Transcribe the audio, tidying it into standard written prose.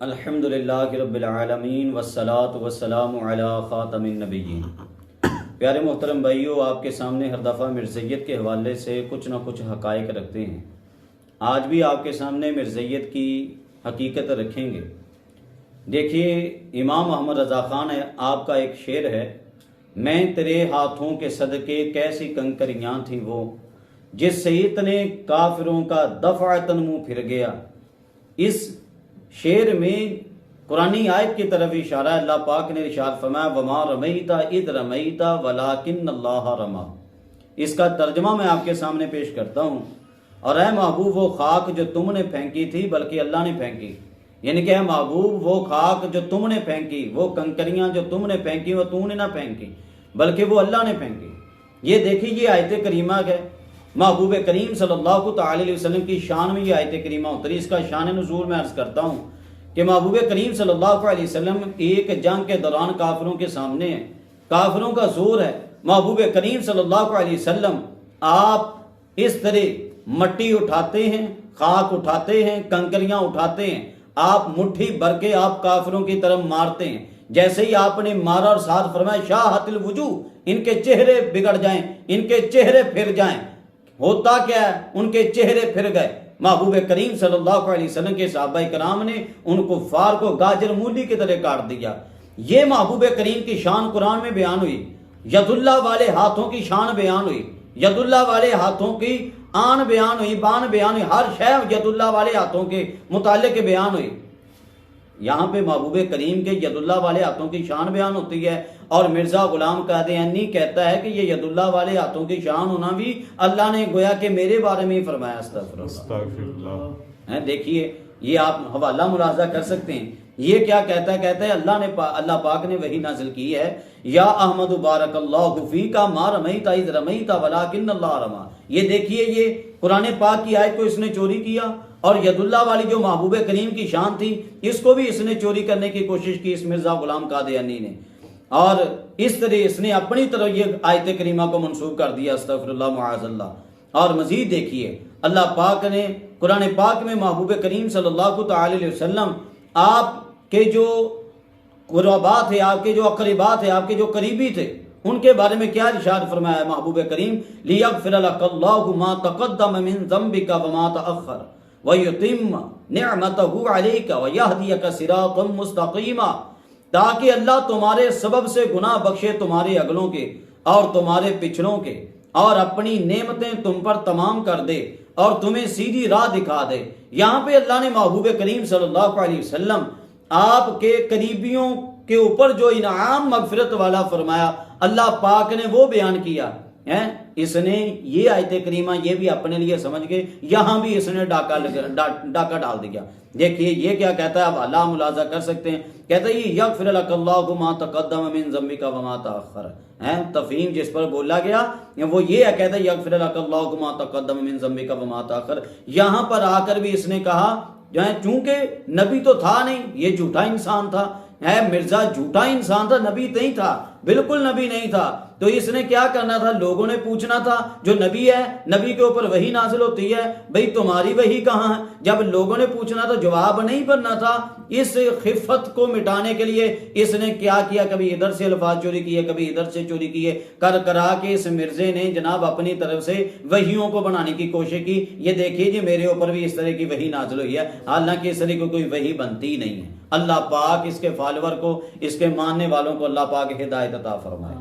الحمدللہ رب العالمین والصلاة والسلام علی خاتم النبیین۔ پیارے محترم بھائیو، آپ کے سامنے ہر دفعہ مرزیت کے حوالے سے کچھ نہ کچھ حقائق رکھتے ہیں۔ آج بھی آپ کے سامنے مرزیت کی حقیقت رکھیں گے۔ دیکھیے، امام محمد رضا خان ہے، آپ کا ایک شعر ہے، میں تیرے ہاتھوں کے صدقے کیسی کنکریاں تھیں وہ، جس سے اتنے کافروں کا دفعتاً منہ پھر گیا۔ اس شعر میں قرآنی آیت کی طرف اشارہ ہے۔ اللہ پاک نے ارشاد فرمایا وما رمیت اذ رمیت ولکن اللہ رما۔ اس کا ترجمہ میں آپ کے سامنے پیش کرتا ہوں۔ اور اے محبوب، وہ خاک جو تم نے پھینکی تھی بلکہ اللہ نے پھینکی، یعنی کہ اے محبوب، وہ خاک جو تم نے پھینکی، وہ کنکریاں جو تم نے پھینکی، وہ تم نے نہ پھینکی بلکہ وہ اللہ نے پھینکی۔ یہ دیکھیے، یہ آیت کریمہ ہے، محبوب کریم صلی اللہ تعالی علیہ وسلم کی شان میں یہ آیت کریمہ اتری۔ اس کا شان نزول میں عرض کرتا ہوں کہ محبوب کریم صلی اللہ علیہ وسلم ایک جنگ کے دوران کافروں کے سامنے ہیں، کافروں کا زور ہے۔ محبوب کریم صلی اللہ علیہ وسلم آپ اس طرح مٹی اٹھاتے ہیں، خاک اٹھاتے ہیں، کنکریاں اٹھاتے ہیں، آپ مٹھی بھر کے آپ کافروں کی طرف مارتے ہیں۔ جیسے ہی آپ نے مارا اور ساتھ فرمایا شاہت الوجوہ، ان کے چہرے بگڑ جائیں، ان کے چہرے پھر جائیں۔ ہوتا کیا ہے؟ ان کے چہرے پھر گئے۔ محبوب کریم صلی اللہ علیہ وسلم کے صحابہ کرام نے ان کفار کو گاجر مولی کی طرح کاٹ دیا۔ یہ محبوب کریم کی شان قرآن میں بیان ہوئی، ید اللہ والے ہاتھوں کی شان بیان ہوئی، ید اللہ والے ہاتھوں کی آن بیان ہوئی، بان بیان ہوئی، ہر شے ید اللہ والے ہاتھوں کے متعلق بیان ہوئی۔ یہاں پہ محبوب کریم کے ید اللہ والے ہاتھوں کی شان بیان ہوتی ہے، اور مرزا غلام قادیانی کہتا ہے کہ یہ ید اللہ والے ہاتھوں کی شان ہونا بھی اللہ نے گویا کہ میرے بارے میں ہی فرمایا۔ استغفر اللہ۔ دیکھیے، یہ آپ حوالہ ملاحظہ کر سکتے ہیں۔ یہ کیا کہتا ہے؟ کہتا ہے اللہ پاک نے وحی نازل کی ہے، یا احمد بارک اللہ فیک ما رمیت اذ رمیت ولکن اللہ رما۔ یہ دیکھیے، یہ قرآن پاک کی آیت کو اس نے چوری کیا، اور ید اللہ والی جو محبوب کریم کی شان تھی اس کو بھی اس نے چوری کرنے کی کوشش کی، اس مرزا غلام قادیانی نے، اور اس طرح اس نے اپنی طرف یہ آیت کریمہ کو منسوخ کر دیا۔ استغفر اللہ معاذ اللہ۔ اور مزید دیکھیے، اللہ پاک نے قرآن پاک میں محبوب کریم صلی اللہ تعالی علیہ وسلم آپ کے جو قربات ہے، آپ کے جو اقربات ہے، آپ کے جو قریبی تھے، ان کے بارے میں کیا ارشاد فرمایا ہے محبوب کریم؟ لیغفر لک اللہ ما تقدم من ذنبک وما تأخر وَيُتِمَّ نِعْمَتَهُ عَلَيْكَ وَيَهْدِيَكَ صِرَاطًا مُسْتَقِيمًا، تاکہ اللہ تمہارے سبب سے گناہ بخشے تمہارے اگلوں کے اور تمہارے پچھڑوں کے، اور اپنی نعمتیں تم پر تمام کر دے اور تمہیں سیدھی راہ دکھا دے۔ یہاں پہ اللہ نے محبوب کریم صلی اللہ علیہ وسلم آپ کے قریبیوں کے اوپر جو انعام مغفرت والا فرمایا، اللہ پاک نے وہ بیان کیا ہے۔ اس نے یہ آیت کریمہ یہ بھی اپنے لیے سمجھ کے یہاں بھی اس نے ڈاکہ ڈال دیا۔ دیکھیے، یہ کیا کہتا ہے، آپ اللہ ملاحظہ کر سکتے ہیں۔ کہتا ہے یہ یغفر لک اللہ ما تقدم من ذنبک وما تأخر، تفہیم جس پر بولا گیا وہ یہ ہے، کہتا ہے یغفر لک اللہ ما تقدم من ذنبک وما تأخر۔ یہاں پر آ کر بھی اس نے کہا، چونکہ نبی تو تھا نہیں، یہ جھوٹا انسان تھا، مرزا جھوٹا انسان تھا، نبی نہیں تھا، بالکل نبی نہیں تھا، تو اس نے کیا کرنا تھا؟ لوگوں نے پوچھنا تھا، جو نبی ہے، نبی کے اوپر وحی نازل ہوتی ہے، بھئی تمہاری وحی کہاں ہے؟ جب لوگوں نے پوچھنا تھا، جواب نہیں بننا تھا۔ اس خفت کو مٹانے کے لیے اس نے کیا کیا؟ کبھی ادھر سے الفاظ چوری کیے، کبھی ادھر سے چوری کیے، کرا کے اس مرزے نے جناب اپنی طرف سے وحیوں کو بنانے کی کوشش کی۔ یہ دیکھیے جی، میرے اوپر بھی اس طرح کی وحی نازل ہوئی ہے، حالانکہ اس طرح کی کوئی وحی بنتی نہیں ہے۔ اللہ پاک اس کے فالوور کو، اس کے ماننے والوں کو اللہ پاک ہدایت عطا فرمائے۔